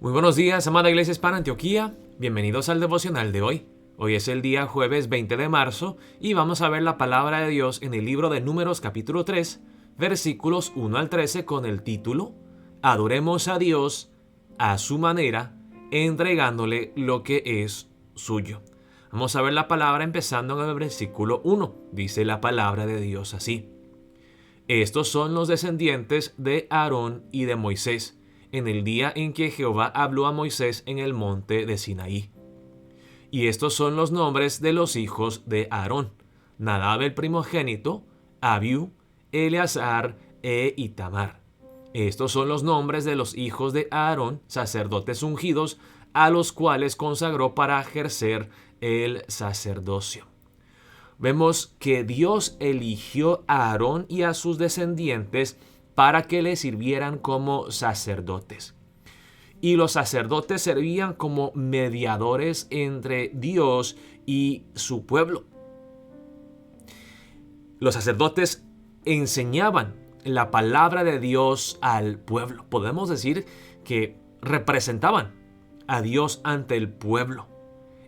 Muy buenos días, amada Iglesia Hispana Antioquía. Bienvenidos al devocional de hoy. Hoy es el día jueves 20 de marzo y vamos a ver la palabra de Dios en el libro de Números capítulo 3, versículos 1 al 13 con el título Adoremos a Dios a su manera, entregándole lo que es suyo. Vamos a ver la palabra empezando en el versículo 1. Dice la palabra de Dios así. Estos son los descendientes de Aarón y de Moisés, en el día en que Jehová habló a Moisés en el monte de Sinaí. Y estos son los nombres de los hijos de Aarón: Nadab el primogénito, Abiú, Eleazar e Itamar. Estos son los nombres de los hijos de Aarón, sacerdotes ungidos, a los cuales consagró para ejercer el sacerdocio. Vemos que Dios eligió a Aarón y a sus descendientes para que le sirvieran como sacerdotes. Y los sacerdotes servían como mediadores entre Dios y su pueblo. Los sacerdotes enseñaban la palabra de Dios al pueblo. Podemos decir que representaban a Dios ante el pueblo,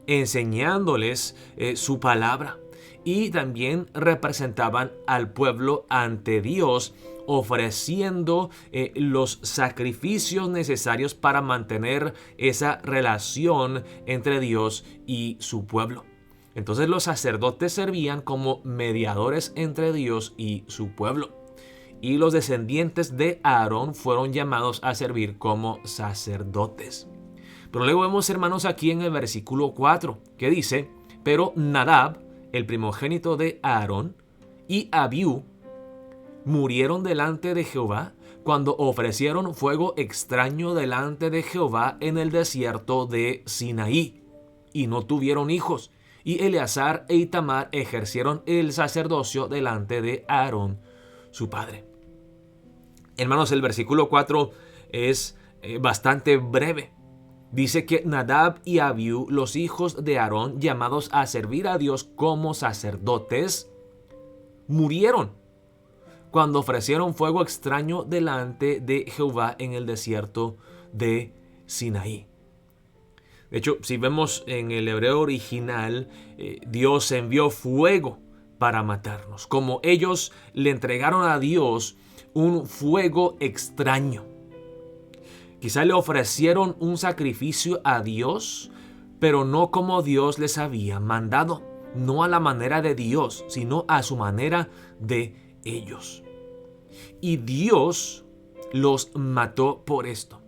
enseñándoles su palabra. Y también representaban al pueblo ante Dios, ofreciendo los sacrificios necesarios para mantener esa relación entre Dios y su pueblo. Entonces los sacerdotes servían como mediadores entre Dios y su pueblo. Y los descendientes de Aarón fueron llamados a servir como sacerdotes. Pero luego vemos, hermanos, aquí en el versículo 4, que dice: pero Nadab, el primogénito de Aarón, y Abiú murieron delante de Jehová cuando ofrecieron fuego extraño delante de Jehová en el desierto de Sinaí, y no tuvieron hijos. Y Eleazar e Itamar ejercieron el sacerdocio delante de Aarón, su padre. Hermanos, el versículo 4 es bastante breve. Dice que Nadab y Abiú, los hijos de Aarón, llamados a servir a Dios como sacerdotes, murieron cuando ofrecieron fuego extraño delante de Jehová en el desierto de Sinaí. De hecho, si vemos en el hebreo original, Dios envió fuego para matarnos. Como ellos le entregaron a Dios un fuego extraño. Quizá le ofrecieron un sacrificio a Dios, pero no como Dios les había mandado. No a la manera de Dios, sino a su manera de ellos. Y Dios los mató por esto.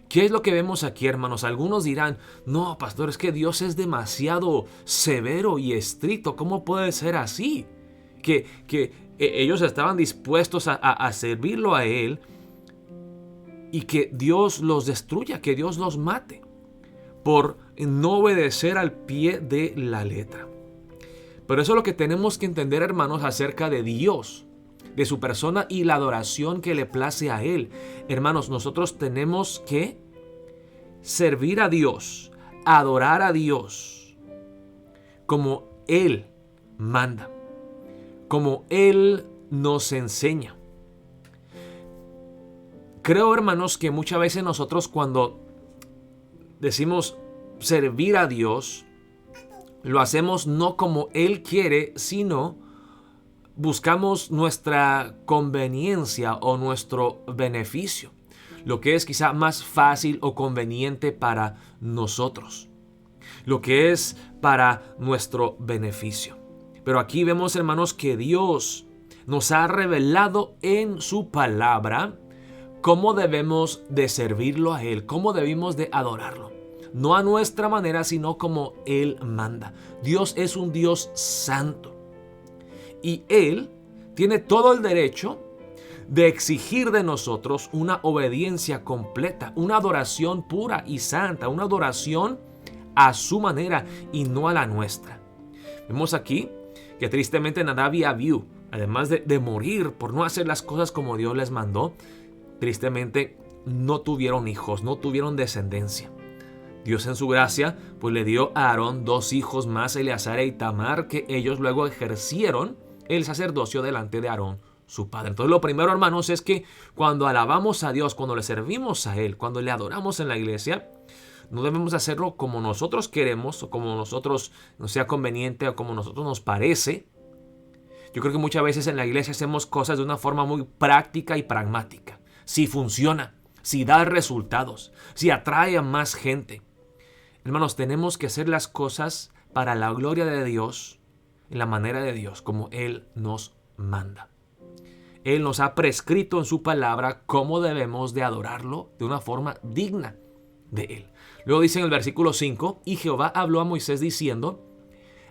¿Qué es lo que vemos aquí, hermanos? Algunos dirán: no, pastor, es que Dios es demasiado severo y estricto. ¿Cómo puede ser así? Que ellos estaban dispuestos a servirlo a Él, y que Dios los destruya, que Dios los mate por no obedecer al pie de la letra. Pero eso es lo que tenemos que entender, hermanos, acerca de Dios, de su persona y la adoración que le place a Él. Hermanos, nosotros tenemos que servir a Dios, adorar a Dios como Él manda, como Él nos enseña. Creo, hermanos, que muchas veces nosotros, cuando decimos servir a Dios, lo hacemos no como Él quiere, sino buscamos nuestra conveniencia o nuestro beneficio, lo que es quizá más fácil o conveniente para nosotros, lo que es para nuestro beneficio. Pero aquí vemos, hermanos, que Dios nos ha revelado en su palabra cómo debemos de servirlo a Él, cómo debemos de adorarlo. No a nuestra manera, sino como Él manda. Dios es un Dios santo. Y Él tiene todo el derecho de exigir de nosotros una obediencia completa, una adoración pura y santa, una adoración a su manera y no a la nuestra. Vemos aquí que tristemente Nadab y Abiú, además de morir por no hacer las cosas como Dios les mandó, tristemente no tuvieron hijos, no tuvieron descendencia. Dios en su gracia pues le dio a Aarón 2 hijos más, Eleazar e Itamar, que ellos luego ejercieron el sacerdocio delante de Aarón, su Padre. Entonces lo primero, hermanos, es que cuando alabamos a Dios, cuando le servimos a Él, cuando le adoramos en la iglesia, no debemos hacerlo como nosotros queremos o como nosotros nos sea conveniente o como nosotros nos parece. Yo creo que muchas veces en la iglesia hacemos cosas de una forma muy práctica y pragmática. Si funciona, si da resultados, si atrae a más gente. Hermanos, tenemos que hacer las cosas para la gloria de Dios, en la manera de Dios, como Él nos manda. Él nos ha prescrito en su palabra cómo debemos de adorarlo de una forma digna de Él. Luego dice en el versículo 5, y Jehová habló a Moisés diciendo,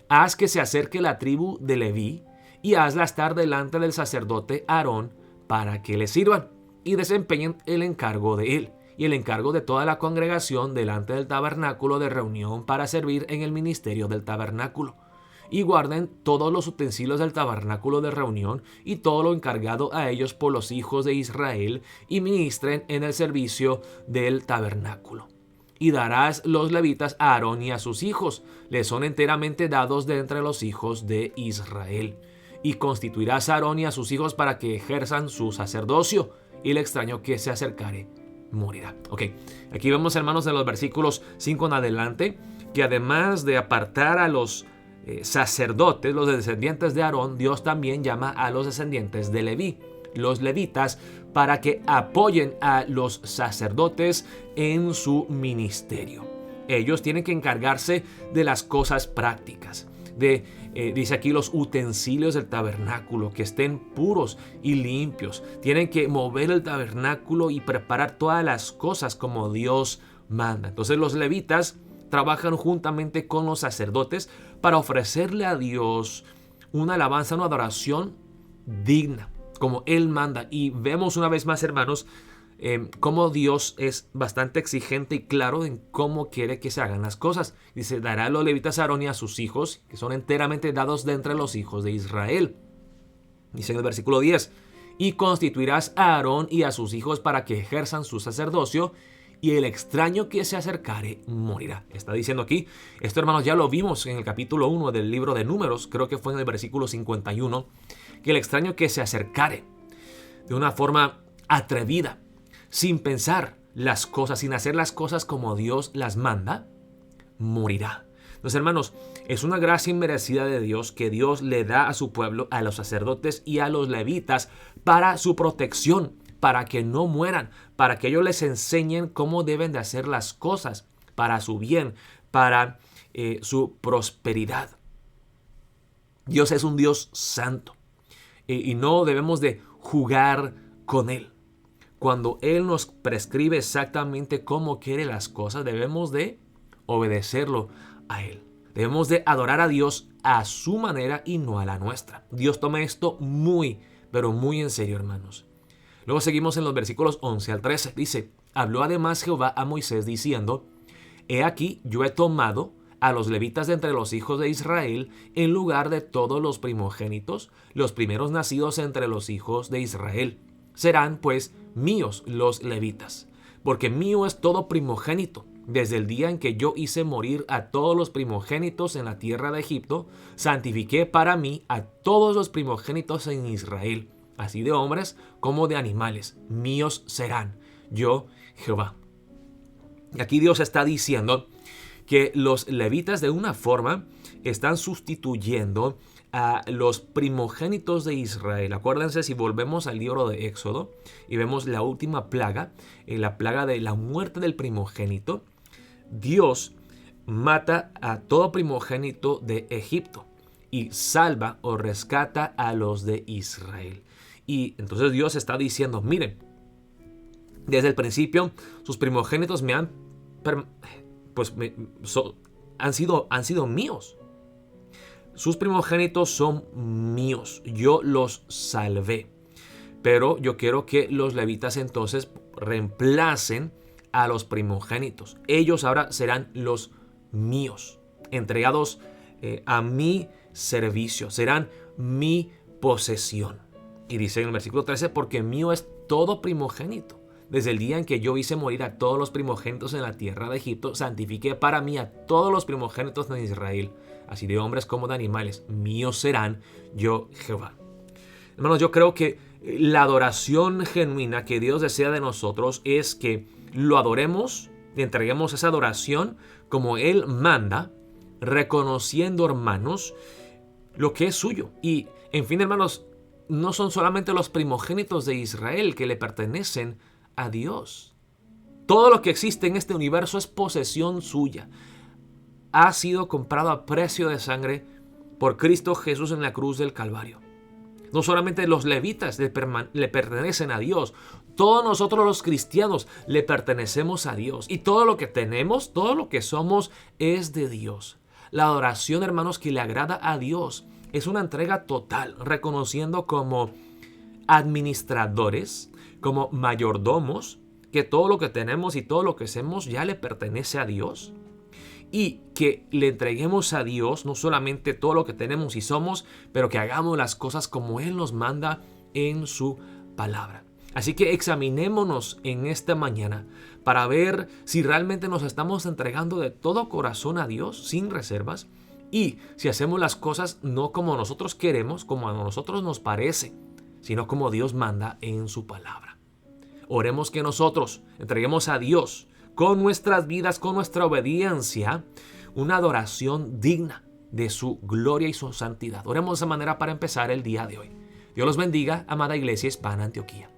haz que se acerque la tribu de Leví y hazla estar delante del sacerdote Aarón para que le sirvan y desempeñen el encargo de él y el encargo de toda la congregación delante del tabernáculo de reunión para servir en el ministerio del tabernáculo. Y guarden todos los utensilios del tabernáculo de reunión y todo lo encargado a ellos por los hijos de Israel y ministren en el servicio del tabernáculo. Y darás los levitas a Aarón y a sus hijos, les son enteramente dados de entre los hijos de Israel. Y constituirás a Aarón y a sus hijos para que ejerzan su sacerdocio, y el extraño que se acercare morirá. Ok, aquí vemos, hermanos, en los versículos 5 en adelante, que además de apartar a los sacerdotes, los descendientes de Aarón, Dios también llama a los descendientes de Leví, los levitas, para que apoyen a los sacerdotes en su ministerio. Ellos tienen que encargarse de las cosas prácticas, dice aquí, los utensilios del tabernáculo, que estén puros y limpios. Tienen que mover el tabernáculo y preparar todas las cosas como Dios manda. Entonces los levitas trabajan juntamente con los sacerdotes para ofrecerle a Dios una alabanza, una adoración digna, como Él manda. Y vemos una vez más, hermanos, cómo Dios es bastante exigente y claro en cómo quiere que se hagan las cosas. Dice, dará a los levitas a Aarón y a sus hijos, que son enteramente dados de entre los hijos de Israel. Dice en el versículo 10, y constituirás a Aarón y a sus hijos para que ejerzan su sacerdocio, y el extraño que se acercare morirá. Está diciendo aquí, esto, hermanos, ya lo vimos en el capítulo 1 del libro de Números, creo que fue en el versículo 51, que el extraño que se acercare de una forma atrevida, sin pensar las cosas, sin hacer las cosas como Dios las manda, morirá. Entonces, hermanos, es una gracia inmerecida de Dios que Dios le da a su pueblo, a los sacerdotes y a los levitas, para su protección, para que no mueran, para que ellos les enseñen cómo deben de hacer las cosas para su bien, para su prosperidad. Dios es un Dios santo y no debemos de jugar con Él. Cuando Él nos prescribe exactamente cómo quiere las cosas, debemos de obedecerlo a Él. Debemos de adorar a Dios a su manera y no a la nuestra. Dios toma esto muy, pero muy en serio, hermanos. Luego seguimos en los versículos 11 al 13. Dice, habló además Jehová a Moisés diciendo, he aquí yo he tomado a los levitas de entre los hijos de Israel en lugar de todos los primogénitos, los primeros nacidos entre los hijos de Israel. Serán pues míos los levitas, porque mío es todo primogénito. Desde el día en que yo hice morir a todos los primogénitos en la tierra de Egipto, santifiqué para mí a todos los primogénitos en Israel, así de hombres como de animales. Míos serán, yo Jehová. Y aquí Dios está diciendo que los levitas de una forma están sustituyendo a los primogénitos de Israel. Acuérdense, si volvemos al libro de Éxodo y vemos la última plaga, la plaga de la muerte del primogénito, Dios mata a todo primogénito de Egipto y salva o rescata a los de Israel. Y entonces Dios está diciendo, miren, desde el principio sus primogénitos han sido míos. Sus primogénitos son míos, yo los salvé. Pero yo quiero que los levitas entonces reemplacen a los primogénitos. Ellos ahora serán los míos, entregados a mi servicio, serán mi posesión. Y dice en el versículo 13, porque mío es todo primogénito. Desde el día en que yo hice morir a todos los primogénitos en la tierra de Egipto, santifiqué para mí a todos los primogénitos de Israel, así de hombres como de animales. Míos serán, yo Jehová. Hermanos, yo creo que La adoración genuina que Dios desea de nosotros es que lo adoremos, le entreguemos esa adoración como Él manda, reconociendo, hermanos, lo que es suyo. Y, en fin, hermanos, no son solamente los primogénitos de Israel que le pertenecen a Dios. Todo lo que existe en este universo es posesión suya. Ha sido comprado a precio de sangre por Cristo Jesús en la cruz del Calvario. No solamente los levitas le pertenecen a Dios, todos nosotros los cristianos le pertenecemos a Dios. Y todo lo que tenemos, todo lo que somos es de Dios. La adoración, hermanos, que le agrada a Dios es una entrega total, reconociendo como administradores, como mayordomos, que todo lo que tenemos y todo lo que hacemos ya le pertenece a Dios. Y que le entreguemos a Dios no solamente todo lo que tenemos y somos, pero que hagamos las cosas como Él nos manda en su palabra. Así que examinémonos en esta mañana para ver si realmente nos estamos entregando de todo corazón a Dios sin reservas y si hacemos las cosas no como nosotros queremos, como a nosotros nos parece, sino como Dios manda en su palabra. Oremos que nosotros entreguemos a Dios con nuestras vidas, con nuestra obediencia, una adoración digna de su gloria y su santidad. Oremos de esa manera para empezar el día de hoy. Dios los bendiga, amada Iglesia Hispana Antioquía.